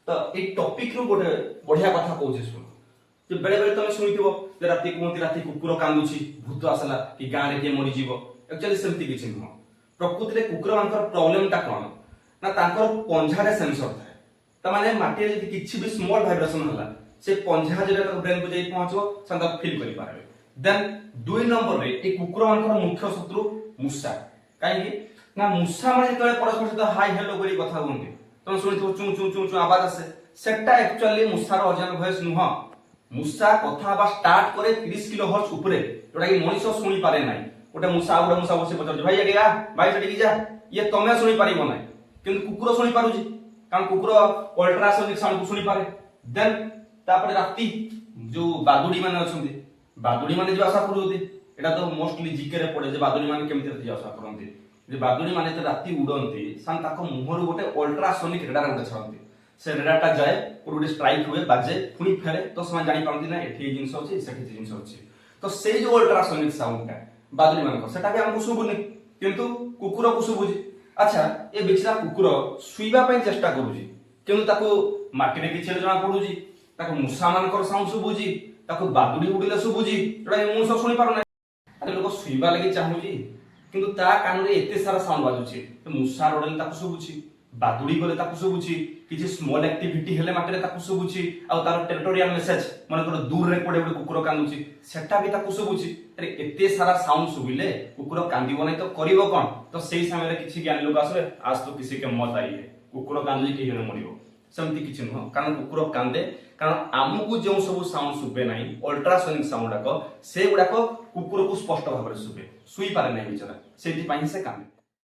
तो ये टॉपिक रू गोटे बढ़िया कथा कहूँ शुण जे बेले बेले तुम शुणिथिबो जे राति कहते राति कुकुर कांदुची भूत आसला कि गाँव में किए मरीज एक्चुअली सेमती किसी नुह प्रकृति में कुकुर मान प्रोब्लेम टा कौन ना तांकर पंझारे सेंसर थाए तमाने माटी रे किछि भी स्मॉल वाइब्रेशन होला से पंझा जे ब्रेन को जाई पहुंचो संता फील करि पारबे देन 2 नंबर रे ए कुकुर मान मुख्य शत्रु मूषा काहे ना मूषा माने तळे परस्पर सहित हाय हेलो करी कथा होंगे तुम सुनिथिबो चू चू चू चू आवाज आसे सेटा एक्चुअली मूषार ओरिजिनल वॉइस नुह मूषा कथा बा स्टार्ट करे 30 किलोहर्ट्ज ऊपर जोटा कि मनुष्य सुनी पारे नाही गोटे मूषा बसे पचार भाई आगे आ भाई सेठी जा ये तमे सुनी पारिबो नाही किंतु कुकुर सुनी पारुची कारण कुकुर अल्ट्रासोनिक साउंड को सुनी पारे देन तापर राती जो बादुड़ी माने अछंती बादुड़ी माने जो आशा करूती एटा तो मोस्टली जीके रे पड़े जे बादुड़ी माने केमिति राती आशा करंती जे बादुड़ी माने त राती उडंती सान ताको मुहरु गोटे अल्ट्रासोनिक रेडार गोटे छरंती से रेडारटा जाए गोटे स्ट्राइक हुए बाजे पुनी फेरे तो समय जानि पारंती ना एठी जिंस अछि सेठी जिंस अछि तो से जो अल्ट्रासोनिक साउंड का बादुड़ी मानको सेटा भी हमकु सुबुनी किंतु कुकुर को सुबुजी अच्छा ए बिचरा कुकुर सुइबा पय चेष्टा करूजी किंतु ताको माटी रे किछ जणा पडुजी ताको मूषा मानकर साउंड सुबुजी ताको बादुड़ी उडिले सुबुजी जोडा मु सब सुनी पारो ना अरे लोक सुइबा लागि चाहूजी किंतु ता कान रे एते सारा साउंड बाजुची मूषा रोडले ताको सुबुची बादुड़ी गले ताको सुबुची किछि स्मॉल एक्टिविटी हेले माटी रे ताको सुबुची आ तार टेरिटोरियल मेसेज माने कर दूर रे कोडे कुकुर कांदुची सेटा भी ताको सुबुची अरे एते सारा साउंड सुबिले कुकुर कांदिबो नै तो करिवो कोन तो सेही समय रे किछि ज्ञानी लोक आसबे आज तो किसी के मौत आई है कुकुर कांदुची कि हेने मरिवो सेमती किछि न कारण कुकुर कांदे कारण आमकु जो सब साउंड सुबे नाही अल्ट्रासोनिक साउंड डाको से गुडाको कुकुर को स्पष्ट भाबरे सुबे सुई पारे नै बिचरा सेठी पई से कांदे।